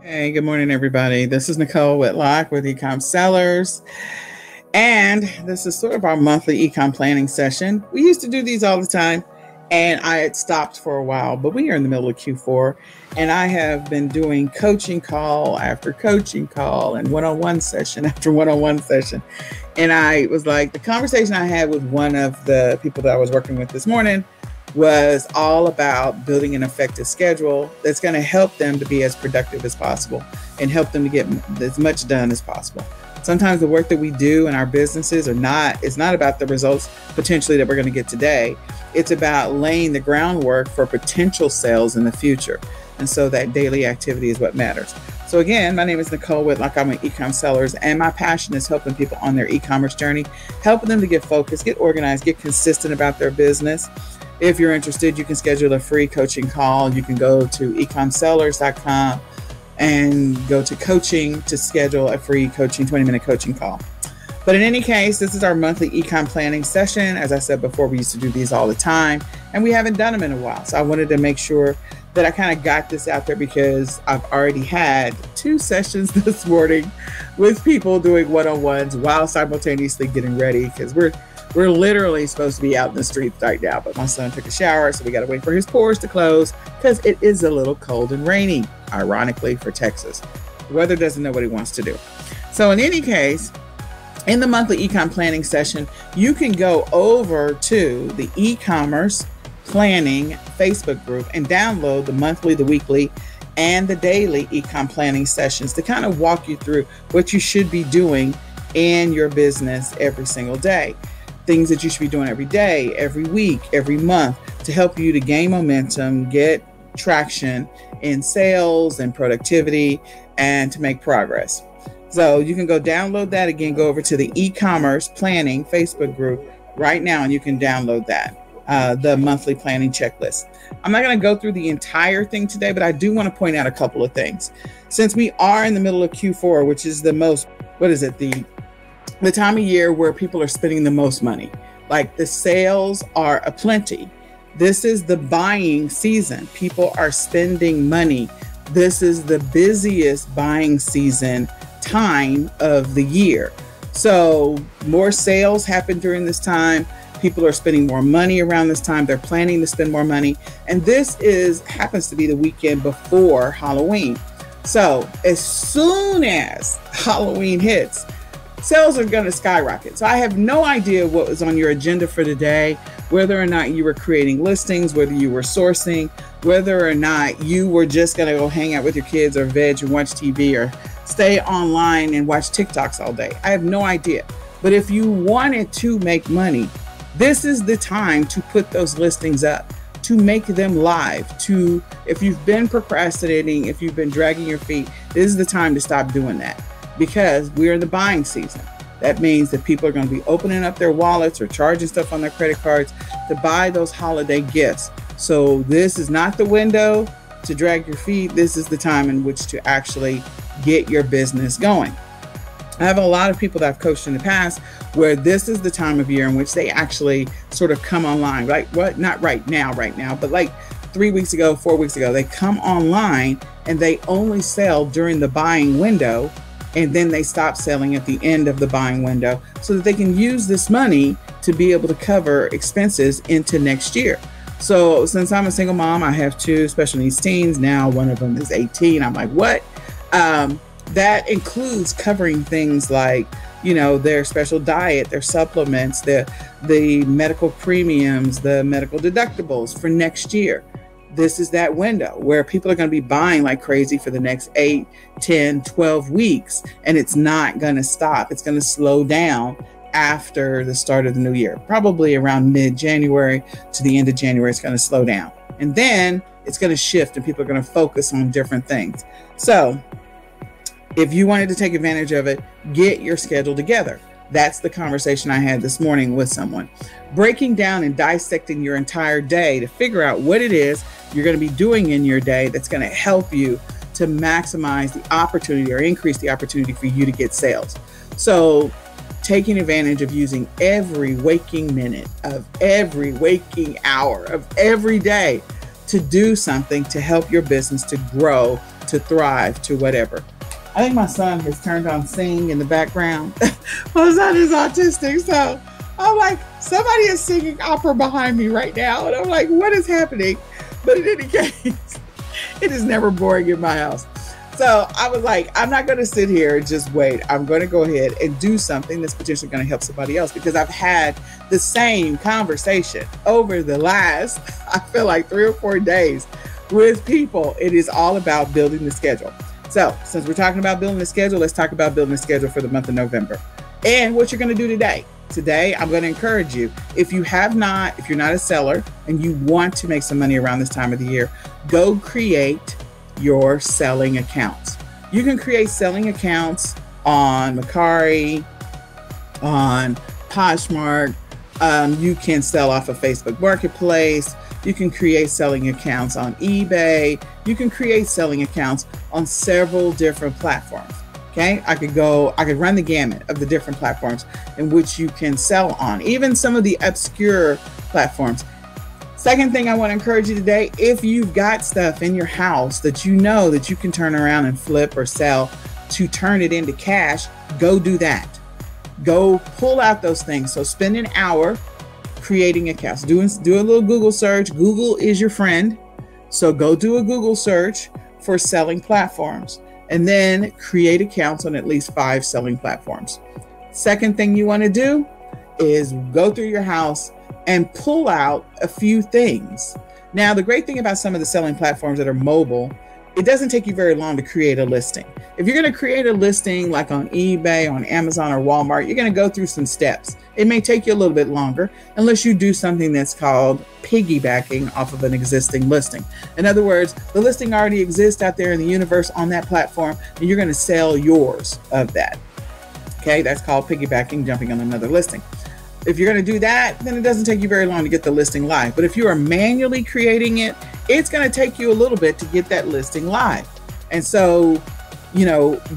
Hey, good morning, everybody. This is Nicole Whitlock with eCom Sellers, and this is sort of our monthly ecom planning session. We used to do these all the time, and I had stopped for a while, but we are in the middle of Q4, and I have been doing coaching call after coaching call and one-on-one session after one-on-one session. And I was like, the conversation I had with one of the people that I was working with this morning was all about building an effective schedule that's going to help them to be as productive as possible and help them to get as much done as possible. Sometimes the work that we do in our businesses is not about the results potentially that we're going to get today. It's about laying the groundwork for potential sales in the future. And so that daily activity is what matters. So again, my name is Nicole Whitlock. I'm an eCom Sellers, and my passion is helping people on their e-commerce journey, helping them to get focused, get organized, get consistent about their business. If you're interested, you can schedule a free coaching call. You can go to ecomsellers.com and go to coaching to schedule a free coaching 20-minute coaching call. But in any case, this is our monthly ecom planning session. As I said before, we used to do these all the time, and we haven't done them in a while. So I wanted to make sure that I kind of got this out there because I've already had 2 sessions this morning with people doing one-on-ones while simultaneously getting ready, because we're literally supposed to be out in the streets right now, but my son took a shower, so we got to wait for his pores to close because it is a little cold and rainy, ironically, for Texas. The weather doesn't know what it wants to do. So in any case, in the monthly ecom planning session, you can go over to the eCommerce planning Facebook group and download the monthly, the weekly, and the daily ecom planning sessions to kind of walk you through what you should be doing in your business every single day. Things that you should be doing every day, every week, every month to help you to gain momentum, get traction in sales and productivity, and to make progress. So you can go download that. Again, go over to the eCommerce planning Facebook group right now, and you can download that, the monthly planning checklist. I'm not going to go through the entire thing today, but I do want to point out a couple of things. Since we are in the middle of Q4, which is the most, the time of year where people are spending the most money. Like the sales are aplenty. This is the buying season. People are spending money. This is the busiest buying season time of the year. So more sales happen during this time. People are spending more money around this time. They're planning to spend more money. And this happens to be the weekend before Halloween. So as soon as Halloween hits, sales are going to skyrocket. So I have no idea what was on your agenda for today, whether or not you were creating listings, whether you were sourcing, whether or not you were just going to go hang out with your kids or veg and watch TV or stay online and watch TikToks all day. I have no idea. But if you wanted to make money, this is the time to put those listings up, to make them live, if you've been procrastinating, if you've been dragging your feet, this is the time to stop doing that. Because we're in the buying season. That means that people are going to be opening up their wallets or charging stuff on their credit cards to buy those holiday gifts. So this is not the window to drag your feet. This is the time in which to actually get your business going. I have a lot of people that I've coached in the past where this is the time of year in which they actually sort of come online, right? What? Not right now, but like 3 weeks ago, 4 weeks ago, they come online and they only sell during the buying window. And then they stop selling at the end of the buying window so that they can use this money to be able to cover expenses into next year. So since I'm a single mom, I have 2 special needs teens. Now one of them is 18. I'm like, what? That includes covering things like, their special diet, their supplements, the medical premiums, the medical deductibles for next year. This is that window where people are going to be buying like crazy for the next 8, 10, 12 weeks, and it's not going to stop. It's going to slow down after the start of the new year. Probably around mid-January to the end of January, it's going to slow down. And then it's going to shift and people are going to focus on different things. So if you wanted to take advantage of it, get your schedule together. That's the conversation I had this morning with someone. Breaking down and dissecting your entire day to figure out what it is you're going to be doing in your day that's going to help you to maximize the opportunity or increase the opportunity for you to get sales. So taking advantage of using every waking minute of every waking hour of every day to do something to help your business to grow, to thrive, to whatever. I think my son has turned on sing in the background. My son is autistic, so I'm like, somebody is singing opera behind me right now. And I'm like, what is happening? But in any case, it is never boring in my house. So I was like, I'm not going to sit here and just wait. I'm going to go ahead and do something that's potentially going to help somebody else, because I've had the same conversation over the last, I feel like 3 or 4 days with people. It is all about building the schedule. So since we're talking about building the schedule, let's talk about building the schedule for the month of November and what you're going to do today. Today, I'm going to encourage you, if you're not a seller and you want to make some money around this time of the year, go create your selling accounts. You can create selling accounts on Mercari, on Poshmark. You can sell off of Facebook Marketplace. You can create selling accounts on eBay. You can create selling accounts on several different platforms. Okay, I could run the gamut of the different platforms in which you can sell on, even some of the obscure platforms. Second thing I want to encourage you today, if you've got stuff in your house that you know that you can turn around and flip or sell to turn it into cash, go do that. Go pull out those things. So spend an hour creating accounts. Do a little Google search. Google is your friend. So go do a Google search for selling platforms and then create accounts on at least 5 selling platforms. Second thing you want to do is go through your house and pull out a few things. Now, the great thing about some of the selling platforms that are mobile, it doesn't take you very long to create a listing. If you're going to create a listing like on eBay, on Amazon or Walmart, you're going to go through some steps. It may take you a little bit longer unless you do something that's called piggybacking off of an existing listing. In other words, the listing already exists out there in the universe on that platform, and you're going to sell yours of that. Okay, that's called piggybacking, jumping on another listing. If you're going to do that, then it doesn't take you very long to get the listing live. But if you are manually creating it, it's going to take you a little bit to get that listing live. And so,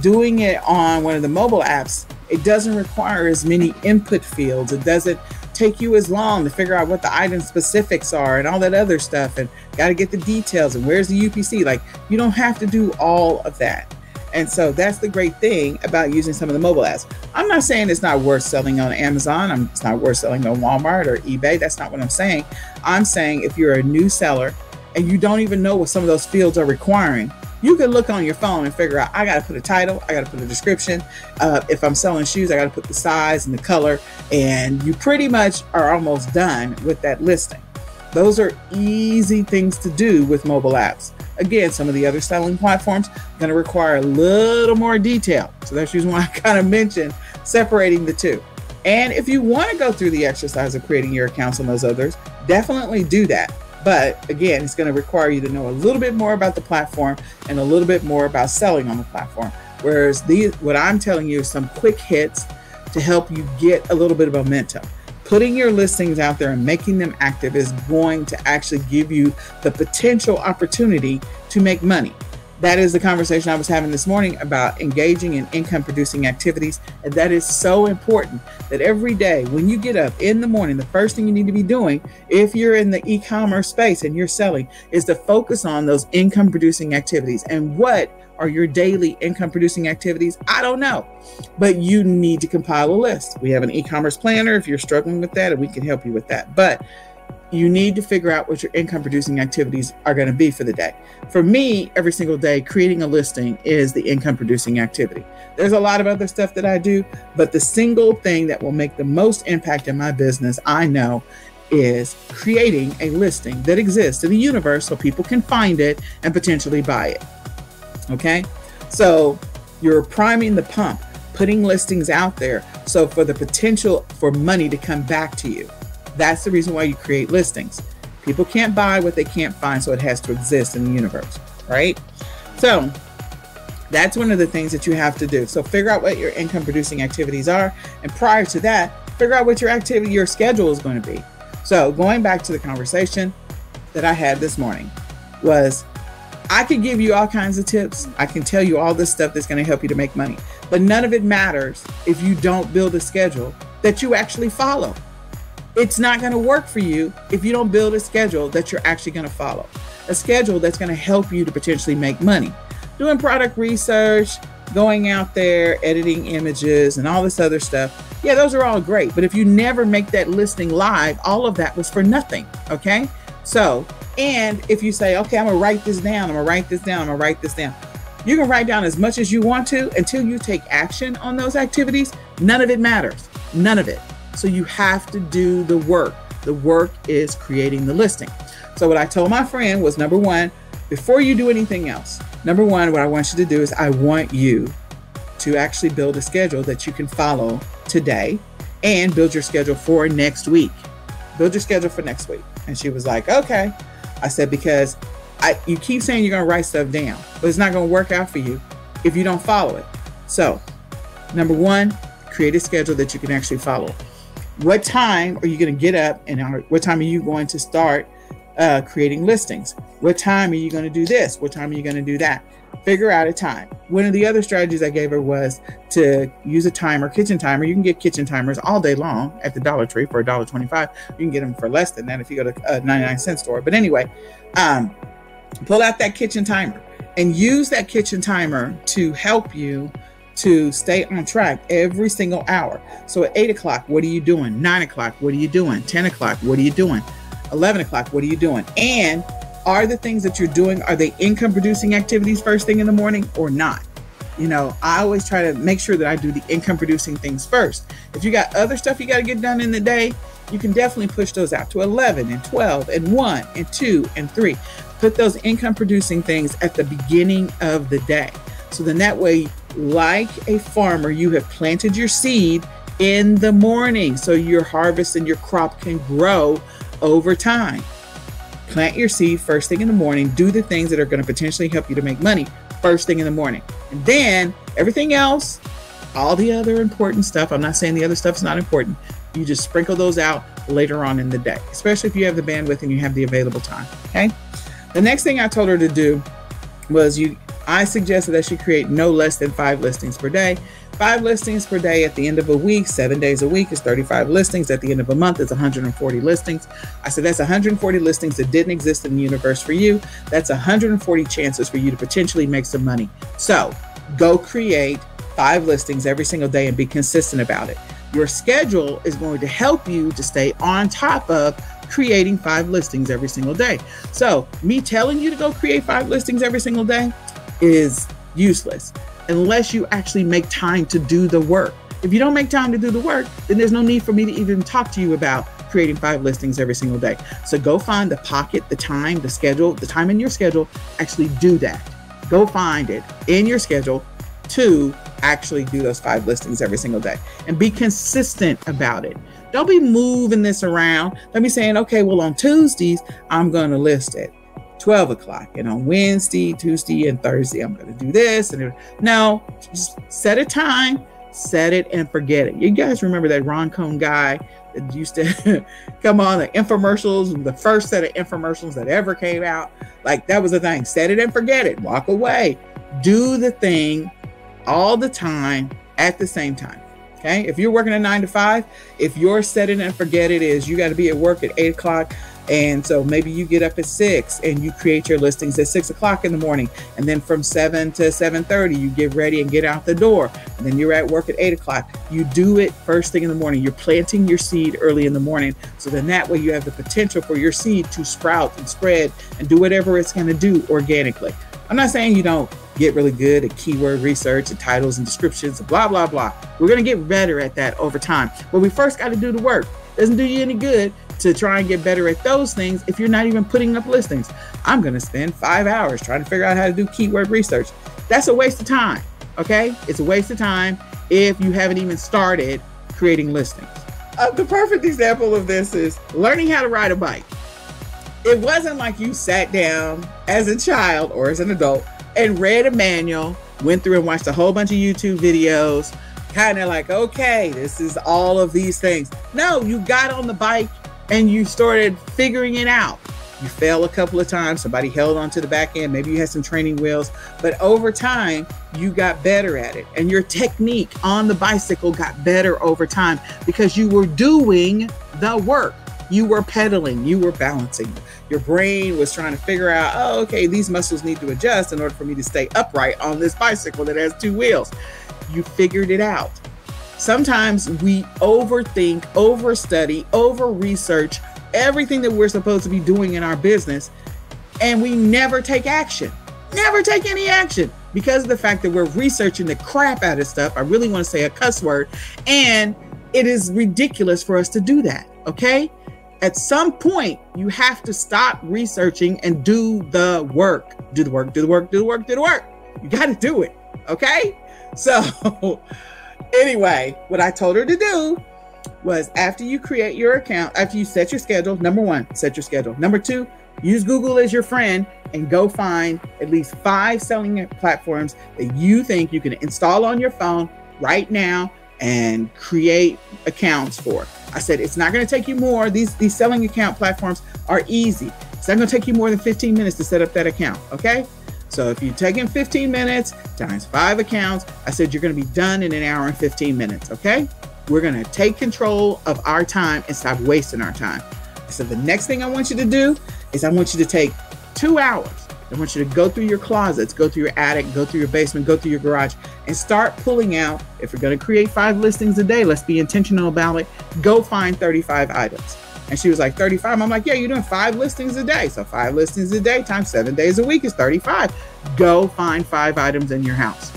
doing it on one of the mobile apps, it doesn't require as many input fields. It doesn't take you as long to figure out what the item specifics are and all that other stuff, and got to get the details and where's the UPC. Like, you don't have to do all of that. And so that's the great thing about using some of the mobile apps. I'm not saying it's not worth selling on Amazon. It's not worth selling on Walmart or eBay. That's not what I'm saying. I'm saying if you're a new seller and you don't even know what some of those fields are requiring, you can look on your phone and figure out, I got to put a title, I got to put a description. If I'm selling shoes, I got to put the size and the color, and you pretty much are almost done with that listing. Those are easy things to do with mobile apps. Again, some of the other selling platforms are going to require a little more detail. So that's the reason why I kind of mentioned separating the two. And if you want to go through the exercise of creating your accounts on those others, definitely do that. But again, it's going to require you to know a little bit more about the platform and a little bit more about selling on the platform. Whereas what I'm telling you is some quick hits to help you get a little bit of momentum. Putting your listings out there and making them active is going to actually give you the potential opportunity to make money. That is the conversation I was having this morning about engaging in income producing activities. And that is so important that every day when you get up in the morning, the first thing you need to be doing, if you're in the e-commerce space and you're selling, is to focus on those income producing activities. And what are your daily income producing activities? I don't know, but you need to compile a list. We have an e-commerce planner if you're struggling with that, and we can help you with that. But you need to figure out what your income producing activities are going to be for the day. For me, every single day, creating a listing is the income producing activity. There's a lot of other stuff that I do, but the single thing that will make the most impact in my business, I know, is creating a listing that exists in the universe so people can find it and potentially buy it. Okay, so you're priming the pump, putting listings out there. So for the potential for money to come back to you, that's the reason why you create listings. People can't buy what they can't find, so it has to exist in the universe, right? So that's one of the things that you have to do. So figure out what your income producing activities are. And prior to that, figure out what your schedule is going to be. So going back to the conversation that I had this morning was, I could give you all kinds of tips. I can tell you all this stuff that's going to help you to make money, but none of it matters if you don't build a schedule that you actually follow. It's not going to work for you if you don't build a schedule that you're actually going to follow, a schedule that's going to help you to potentially make money. doing product research, going out there, editing images and all this other stuff, yeah, those are all great. But if you never make that listing live, all of that was for nothing. Okay. So, and if you say, okay, I'm gonna write this down, I'm gonna write this down, I'm gonna write this down. You can write down as much as you want to until you take action on those activities. None of it matters. None of it. So you have to do the work. The work is creating the listing. So what I told my friend was, number one, before you do anything else, number one, what I want you to do is I want you to actually build a schedule that you can follow today and build your schedule for next week. Build your schedule for next week. And she was like, okay. I said, because you keep saying you're going to write stuff down, but it's not going to work out for you if you don't follow it. So number one, create a schedule that you can actually follow. What time are you going to get up and what time are you going to start creating listings? What time are you going to do this? What time are you going to do that? Figure out a time. One of the other strategies I gave her was to use a timer, kitchen timer. You can get kitchen timers all day long at the Dollar Tree for $1.25. You can get them for less than that if you go to a 99-cent store. But anyway, pull out that kitchen timer and use that kitchen timer to help you to stay on track every single hour. So at 8 o'clock, what are you doing? 9 o'clock, what are you doing? 10 o'clock, what are you doing? 11 o'clock, what are you doing? And are the things that you're doing, are they income producing activities first thing in the morning or not? You know, I always try to make sure that I do the income producing things first. If you got other stuff you got to get done in the day, you can definitely push those out to 11 and 12 and 1 and 2 and 3. Put those income producing things at the beginning of the day. So then that way, like a farmer, you have planted your seed in the morning so your harvest and your crop can grow over time. Plant your seed first thing in the morning. Do the things that are going to potentially help you to make money first thing in the morning. And then everything else, all the other important stuff, I'm not saying the other stuff is not important. You just sprinkle those out later on in the day, especially if you have the bandwidth and you have the available time. Okay. The next thing I told her to do was I suggested that she create no less than 5 listings per day. 5 listings per day at the end of a week, 7 days a week is 35 listings. At the end of a month is 140 listings. I said, that's 140 listings that didn't exist in the universe for you. That's 140 chances for you to potentially make some money. So go create 5 listings every single day and be consistent about it. Your schedule is going to help you to stay on top of creating 5 listings every single day. So me telling you to go create 5 listings every single day is useless unless you actually make time to do the work. If you don't make time to do the work, then there's no need for me to even talk to you about creating 5 listings every single day. So go find the pocket, the time, the schedule, the time in your schedule, actually do that. Go find it in your schedule to actually do those 5 listings every single day and be consistent about it. Don't be moving this around. Don't be saying, okay, well, on Tuesdays, I'm going to list it. 12 o'clock, and on Wednesday, Tuesday, and Thursday, I'm going to do this. And no, just set a time, set it and forget it. You guys remember that Ron Cohn guy that used to come on the infomercials, the first set of infomercials that ever came out? Like, that was the thing. Set it and forget it. Walk away. Do the thing all the time at the same time. Okay. If you're working a 9 to 5, if your set it and forget it is you got to be at work at 8 o'clock. And so maybe you get up at 6 and you create your listings at 6 o'clock in the morning. And then from 7 to 7:30, you get ready and get out the door. And then you're at work at 8 o'clock. You do it first thing in the morning. You're planting your seed early in the morning. So then that way you have the potential for your seed to sprout and spread and do whatever it's going to do organically. I'm not saying you don't get really good at keyword research and titles and descriptions and blah, blah, blah. We're going to get better at that over time. But we first got to do the work. Doesn't do you any good to try and get better at those things if you're not even putting up listings. I'm going to spend 5 hours trying to figure out how to do keyword research. That's a waste of time. Okay. It's a waste of time if you haven't even started creating listings. The perfect example of this is learning how to ride a bike. It wasn't like you sat down as a child or as an adult and read a manual, went through and watched a whole bunch of YouTube videos, kind of like, okay, this is all of these things. No, you got on the bike and you started figuring it out. You fell a couple of times. Somebody held onto the back end. Maybe you had some training wheels, but over time you got better at it. And your technique on the bicycle got better over time because you were doing the work. You were pedaling, you were balancing, Your brain was trying to figure out, oh, okay, these muscles need to adjust in order for me to stay upright on this bicycle that has 2 wheels. You figured it out. Sometimes we overthink, overstudy, over-research everything that we're supposed to be doing in our business, and we never take action. Never take any action because of the fact that we're researching the crap out of stuff. I really want to say a cuss word, and it is ridiculous for us to do that, okay? At some point, you have to stop researching and do the work. Do the work, do the work, do the work, do the work. You got to do it, okay? So anyway, what I told her to do was after you create your account, after you set your schedule, number 1, set your schedule. Number 2, use Google as your friend and go find at least 5 selling platforms that you think you can install on your phone right now and create accounts for. I said, it's not going to take you more. These selling account platforms are easy. It's not going to take you more than 15 minutes to set up that account. Okay. So if you take in 15 minutes times 5 accounts, I said, you're going to be done in an hour and 15 minutes. Okay. We're going to take control of our time and stop wasting our time. I said, the next thing I want you to do is I want you to take 2 hours. I want you to go through your closets, go through your attic, go through your basement, go through your garage, and start pulling out. If you're going to create 5 listings a day, let's be intentional about it. Go find 35 items. And she was like, 35? I'm like, yeah, you're doing 5 listings a day. So 5 listings a day times 7 days a week is 35. Go find 5 items in your house.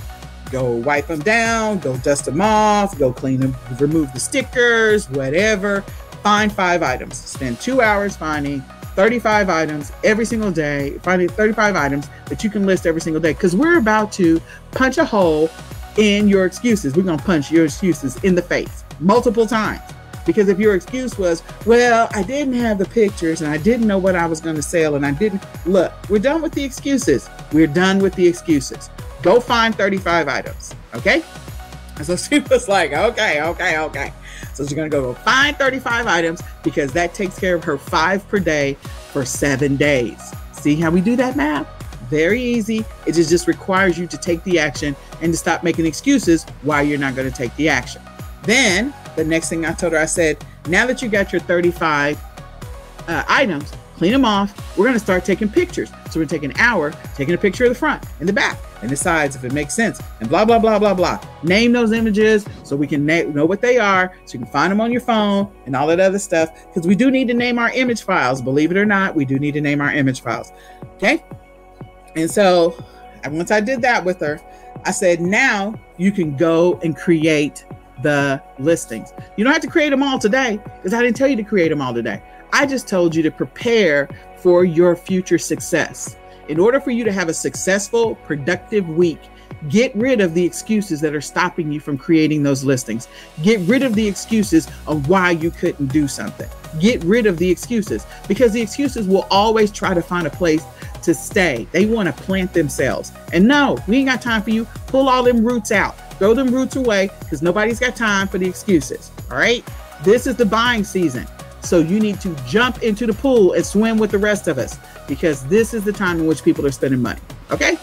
Go wipe them down, go dust them off, go clean them, remove the stickers, whatever. Find 5 items. Spend 2 hours finding 35 items every single day, finding 35 items that you can list every single day, because we're about to punch a hole in your excuses. We're going to punch your excuses in the face multiple times. Because if your excuse was, well, I didn't have the pictures and I didn't know what I was going to sell and I didn't, look, we're done with the excuses. We're done with the excuses. Go find 35 items. Okay. And so she was like, okay. So she's going to go find 35 items because that takes care of her 5 per day for 7 days. See how we do that math? Very easy. It just requires you to take the action and to stop making excuses why you're not going to take the action. Then the next thing I told her, I said, now that you got your 35 items, clean them off. We're going to start taking pictures. So we're going to take an hour taking a picture of the front and the back and the sides if it makes sense and blah, blah, blah, blah, blah. Name those images so we can know what they are, so you can find them on your phone and all that other stuff. Because we do need to name our image files. Believe it or not, we do need to name our image files. Okay. And so once I did that with her, I said, now you can go and create the listings. You don't have to create them all today because I didn't tell you to create them all today. I just told you to prepare for your future success. In order for you to have a successful, productive week, get rid of the excuses that are stopping you from creating those listings. Get rid of the excuses of why you couldn't do something. Get rid of the excuses because the excuses will always try to find a place to stay. They want to plant themselves. And no, we ain't got time for you. Pull all them roots out. Throw them roots away because nobody's got time for the excuses. All right. This is the buying season. So you need to jump into the pool and swim with the rest of us because this is the time in which people are spending money. Okay.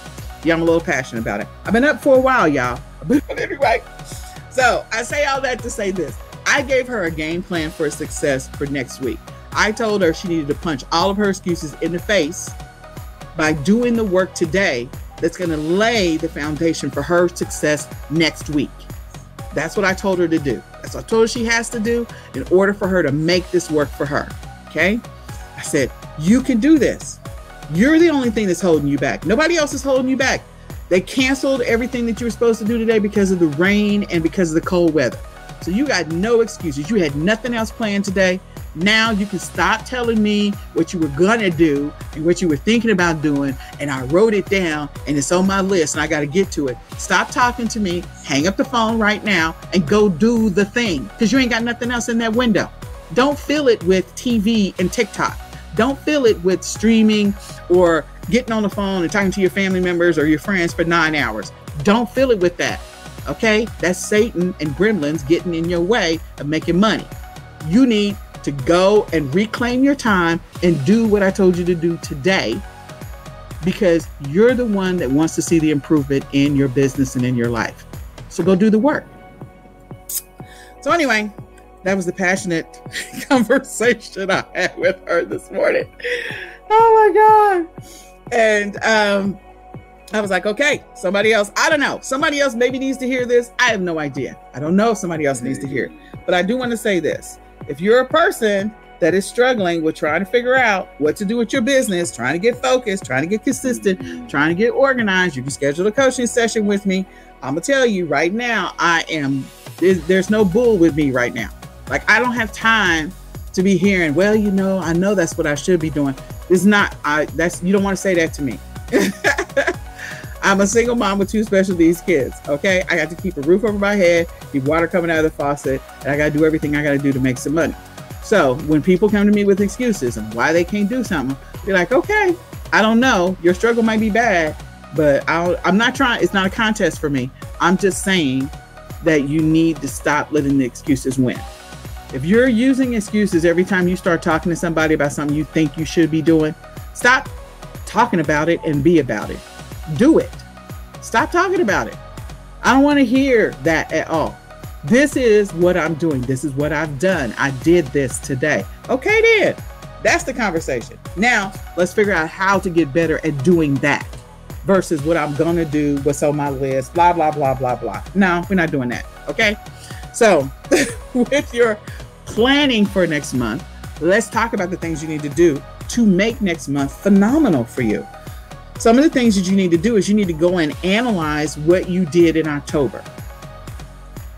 Yeah, I'm a little passionate about it. I've been up for a while, y'all. But anyway, so I say all that to say this. I gave her a game plan for success for next week. I told her she needed to punch all of her excuses in the face by doing the work today that's going to lay the foundation for her success next week. That's what I told her to do. That's what I told her she has to do in order for her to make this work for her. Okay. I said, you can do this. You're the only thing that's holding you back. Nobody else is holding you back. They canceled everything that you were supposed to do today because of the rain and because of the cold weather. So you got no excuses. You had nothing else planned today. Now you can stop telling me what you were going to do and what you were thinking about doing. And I wrote it down and it's on my list and I got to get to it. Stop talking to me, hang up the phone right now and go do the thing because you ain't got nothing else in that window. Don't fill it with TV and TikTok. Don't fill it with streaming or getting on the phone and talking to your family members or your friends for 9 hours. Don't fill it with that. Okay. That's Satan and gremlins getting in your way of making money. You need to go and reclaim your time and do what I told you to do today because you're the one that wants to see the improvement in your business and in your life. So go do the work. So anyway, that was the passionate conversation I had with her this morning. Oh my God. And I was like, okay, somebody else, I don't know. Somebody else maybe needs to hear this. I have no idea. I don't know if somebody else needs to hear it. But I do want to say this. If you're a person that is struggling with trying to figure out what to do with your business, trying to get focused, trying to get consistent, trying to get organized, you can schedule a coaching session with me. I'm going to tell you right now, there's no bull with me right now. Like, I don't have time to be hearing, well, you know, I know that's what I should be doing. It's not, you don't want to say that to me. I'm a single mom with 2 special needs kids. Okay. I got to keep a roof over my head, keep water coming out of the faucet, and I got to do everything I got to do to make some money. So when people come to me with excuses and why they can't do something, be like, okay, I don't know. Your struggle might be bad, but I'm not trying. It's not a contest for me. I'm just saying that you need to stop letting the excuses win. If you're using excuses every time you start talking to somebody about something you think you should be doing, stop talking about it and be about it. Do it. Stop talking about it. I don't want to hear that at all. This is what I'm doing. This is what I've done. I did this today. Okay, then. That's the conversation. Now, let's figure out how to get better at doing that versus what I'm going to do, what's on my list, blah, blah, blah, blah, blah. No, we're not doing that. Okay. So with your planning for next month, let's talk about the things you need to do to make next month phenomenal for you. Some of the things that you need to do is you need to go and analyze what you did in October.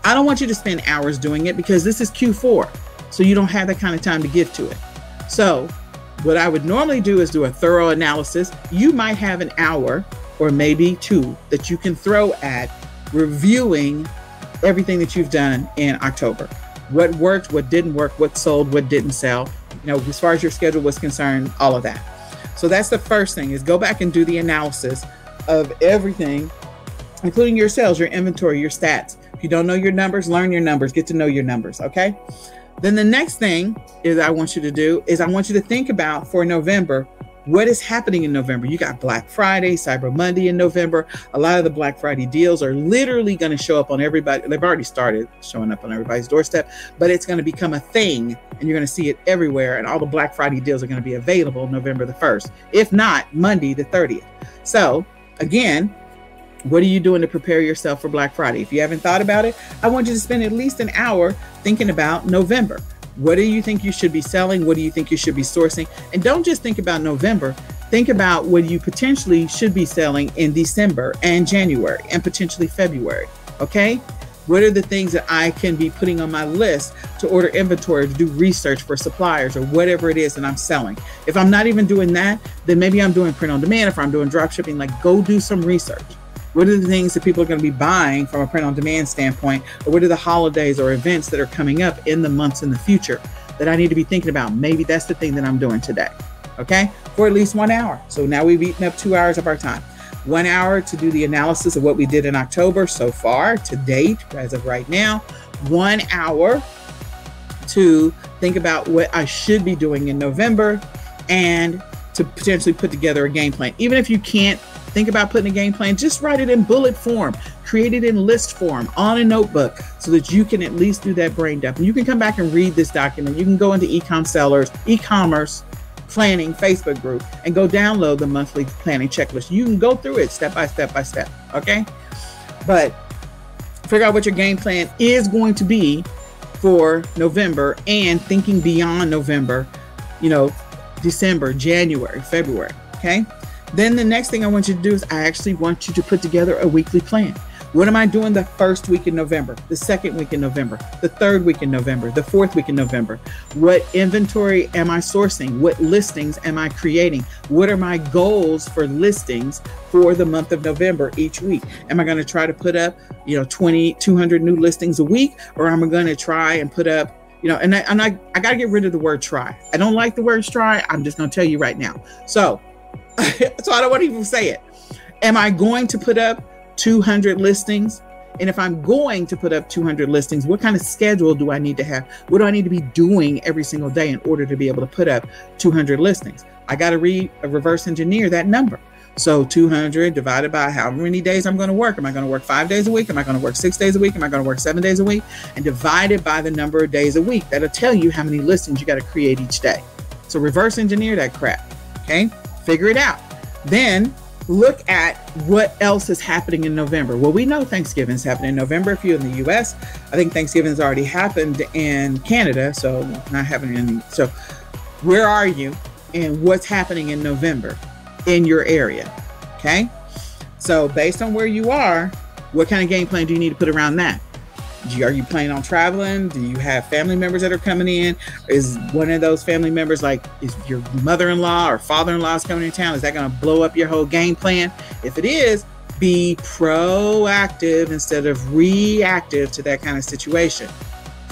I don't want you to spend hours doing it because this is Q4. So you don't have that kind of time to give to it. So what I would normally do is do a thorough analysis. You might have an hour or maybe 2 that you can throw at reviewing everything that you've done in October. What worked, what didn't work, what sold, what didn't sell, you know, as far as your schedule was concerned, all of that. So that's the first thing, is go back and do the analysis of everything, including your sales, your inventory, your stats. If you don't know your numbers, learn your numbers, get to know your numbers. Okay. Then the next thing is I want you to do is I want you to think about for November, what is happening in November. You got Black Friday, Cyber Monday in November. A lot of the Black Friday deals are literally going to show up on everybody. They've already started showing up on everybody's doorstep, but it's going to become a thing and you're going to see it everywhere. And all the Black Friday deals are going to be available November the 1st, if not Monday the 30th. So again, what are you doing to prepare yourself for Black Friday? If you haven't thought about it, I want you to spend at least an hour thinking about November. What do you think you should be selling? What do you think you should be sourcing? And don't just think about November. Think about what you potentially should be selling in December and January and potentially February. Okay? What are the things that I can be putting on my list to order inventory, to do research for suppliers or whatever it is that I'm selling? If I'm not even doing that, then maybe I'm doing print on demand. If I'm doing drop shipping, like go do some research. What are the things that people are going to be buying from a print on demand standpoint? Or what are the holidays or events that are coming up in the months in the future that I need to be thinking about? Maybe that's the thing that I'm doing today. Okay. For at least 1 hour. So now we've eaten up 2 hours of our time. 1 hour to do the analysis of what we did in October so far to date, as of right now. 1 hour to think about what I should be doing in November and to potentially put together a game plan. Even if you can't think about putting a game plan, just write it in bullet form, create it in list form on a notebook so that you can at least do that brain dump. And you can come back and read this document. You can go into eCom Sellers, eCommerce Planning Facebook group and go download the monthly planning checklist. You can go through it step by step by step. Okay. But figure out what your game plan is going to be for November and thinking beyond November, you know, December, January, February. Okay. Then the next thing I want you to do is I actually want you to put together a weekly plan. What am I doing the first week in November, the second week in November, the third week in November, the fourth week in November? What inventory am I sourcing? What listings am I creating? What are my goals for listings for the month of November each week? Am I going to try to put up, 200 new listings a week? Or am I going to try and put up, and I got to get rid of the word try. I don't like the word try. I'm just going to tell you right now. So I don't want to even say it. Am I going to put up 200 listings? And if I'm going to put up 200 listings, what kind of schedule do I need to have? What do I need to be doing every single day in order to be able to put up 200 listings? I got to reverse engineer that number. So 200 divided by how many days I'm going to work. Am I going to work 5 days a week? Am I going to work 6 days a week? Am I going to work 7 days a week? And divide it by the number of days a week. That'll tell you how many listings you got to create each day. So reverse engineer that crap. Okay, figure it out. Then look at what else is happening in November. Well, we know Thanksgiving is happening in November if you're in the US. I think Thanksgiving has already happened in Canada, so not happening in. So where are you and what's happening in November in your area? Okay, so based on where you are, what kind of game plan do you need to put around that? Are you planning on traveling? Do you have family members that are coming in? Is one of those family members, like, is your mother-in-law or father-in-law is coming in town? Is that going to blow up your whole game plan? If it is, be proactive instead of reactive to that kind of situation.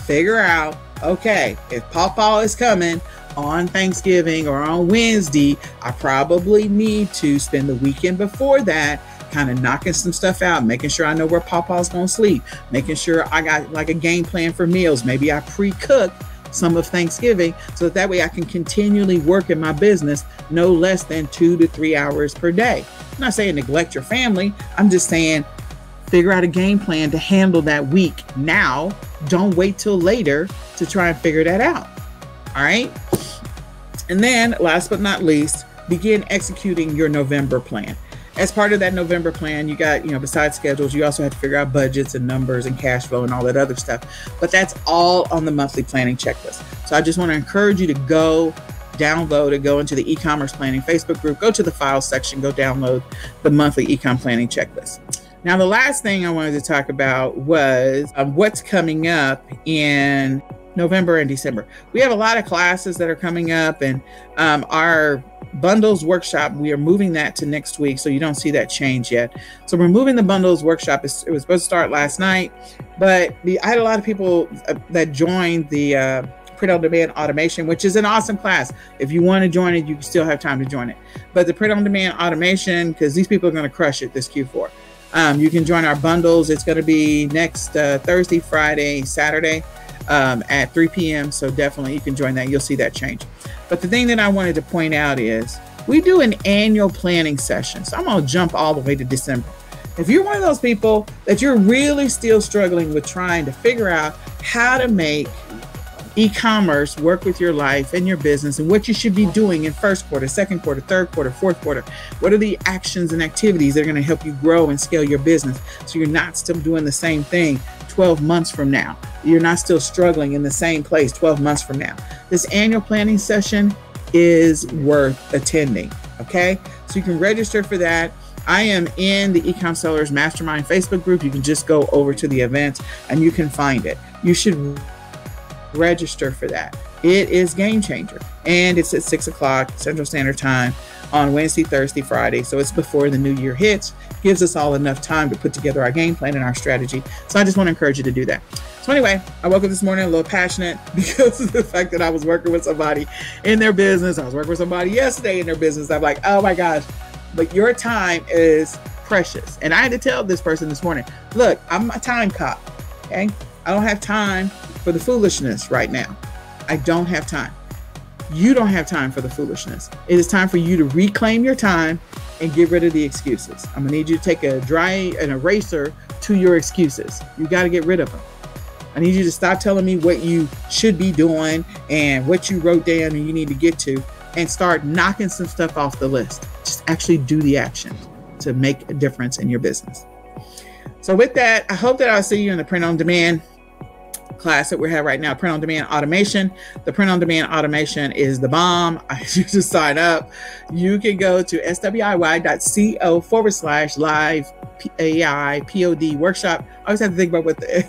Figure out, okay, if Pawpaw is coming on Thanksgiving or on Wednesday, I probably need to spend the weekend before that kind of knocking some stuff out, making sure I know where Pawpaw's gonna sleep, making sure I got like a game plan for meals. Maybe I pre-cook some of Thanksgiving so that way I can continually work in my business no less than 2 to 3 hours per day. I'm not saying neglect your family. I'm just saying figure out a game plan to handle that week now. Don't wait till later to try and figure that out. All right. And then last but not least, begin executing your November plan. As part of that November plan, you got, besides schedules, you also have to figure out budgets and numbers and cash flow and all that other stuff. But that's all on the monthly planning checklist. So I just want to encourage you to go download and go into the e-commerce planning Facebook group, go to the files section, go download the monthly e-com planning checklist. Now, the last thing I wanted to talk about was what's coming up in November and December. We have a lot of classes that are coming up, and our bundles workshop, we are moving that to next week, so you don't see that change yet. So we're moving the bundles workshop. It was supposed to start last night, but I had a lot of people that joined the print-on-demand automation, which is an awesome class. If you want to join it, you still have time to join it. But the print-on-demand automation, because these people are going to crush it this Q4. You can join our bundles. It's going to be next Thursday, Friday, Saturday at 3 p.m. So definitely you can join that. You'll see that change. But the thing that I wanted to point out is we do an annual planning session. So I'm going to jump all the way to December. If you're one of those people that you're really still struggling with trying to figure out how to make e-commerce work with your life and your business and what you should be doing in first quarter, second quarter, third quarter, fourth quarter, what are the actions and activities that are going to help you grow and scale your business so you're not still doing the same thing 12 months from now. You're not still struggling in the same place 12 months from now. This annual planning session is worth attending, okay? So you can register for that. I am in the eCom Sellers Mastermind Facebook group. You can just go over to the events and you can find it. You should register for that. It is game changer. And it's at 6 o'clock Central Standard Time on Wednesday, Thursday, Friday. So it's before the new year hits. Gives us all enough time to put together our game plan and our strategy. So I just want to encourage you to do that. So anyway, I woke up this morning a little passionate because of the fact that I was working with somebody in their business. I was working with somebody yesterday in their business. I'm like, oh my gosh, but your time is precious. And I had to tell this person this morning, look, I'm a time cop, okay? I don't have time for the foolishness right now. I don't have time. You don't have time for the foolishness. It is time for you to reclaim your time and get rid of the excuses. I'm gonna need you to take an eraser to your excuses. You got to get rid of them. I need you to stop telling me what you should be doing and what you wrote down and you need to get to, and start knocking some stuff off the list. Just actually do the action to make a difference in your business. So with that, I hope that I'll see you in the print-on-demand class that we have right now, print-on-demand automation. The print-on-demand automation is the bomb. You just sign up. You can go to swiy.co/live AI POD workshop. I always have to think about what the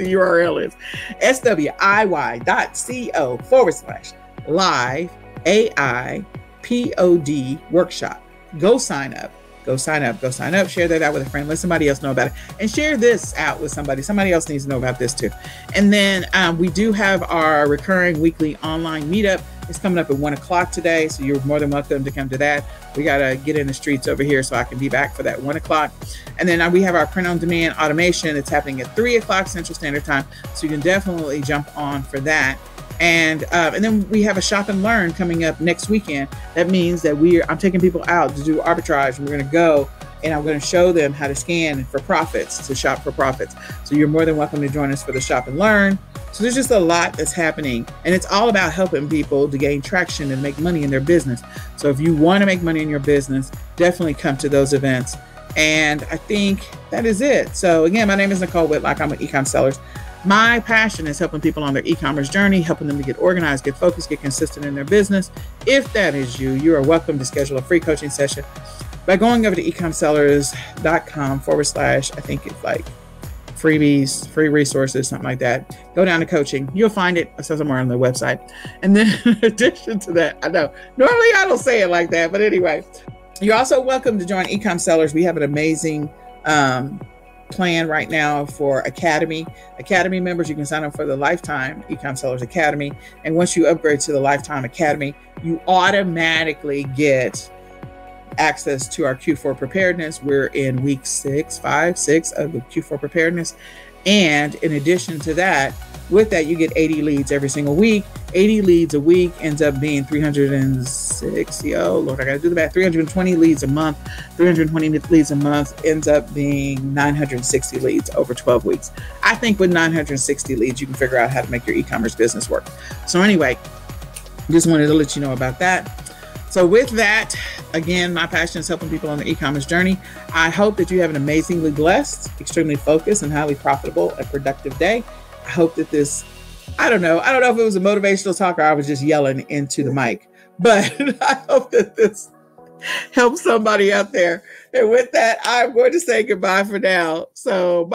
URL is. swiy.co/live AI POD workshop. Go sign up. Go sign up. Go sign up. Share that out with a friend. Let somebody else know about it. And share this out with somebody. Somebody else needs to know about this too. And then we do have our recurring weekly online meetup. It's coming up at 1 o'clock today. So you're more than welcome to come to that. We got to get in the streets over here so I can be back for that 1 o'clock. And then we have our print-on-demand automation. It's happening at 3 o'clock Central Standard Time. So you can definitely jump on for that. And then we have a shop and learn coming up next weekend. That means that I'm taking people out to do arbitrage. We're going to go and I'm going to show them how to scan for profits, to shop for profits. So you're more than welcome to join us for the shop and learn. So there's just a lot that's happening, and it's all about helping people to gain traction and make money in their business. So if you want to make money in your business, definitely come to those events. And I think that is it. So again, my name is Nicole Whitlock. I'm with eCom Sellers. My passion is helping people on their e-commerce journey, helping them to get organized, get focused, get consistent in their business. If that is you, you are welcome to schedule a free coaching session by going over to ecomsellers.com / I think it's like freebies, free resources, something like that. Go down to coaching. You'll find it somewhere on the website. And then in addition to that, I know normally I don't say it like that, but anyway, you're also welcome to join eCom Sellers. We have an amazing plan right now for Academy members. You can sign up for the Lifetime eCom Sellers Academy. And once you upgrade to the Lifetime Academy, you automatically get access to our Q4 preparedness. We're in week 6 of the Q4 preparedness. And in addition to that, with that, you get 80 leads every single week. 80 leads a week ends up being 360. Oh, Lord, I got to do the math. 320 leads a month. 320 leads a month ends up being 960 leads over 12 weeks. I think with 960 leads, you can figure out how to make your e-commerce business work. So anyway, just wanted to let you know about that. So with that, again, my passion is helping people on their e-commerce journey. I hope that you have an amazingly blessed, extremely focused, and highly profitable and productive day. I hope that this, I don't know if it was a motivational talk or I was just yelling into the mic, but I hope that this helps somebody out there. And with that, I'm going to say goodbye for now. So bye.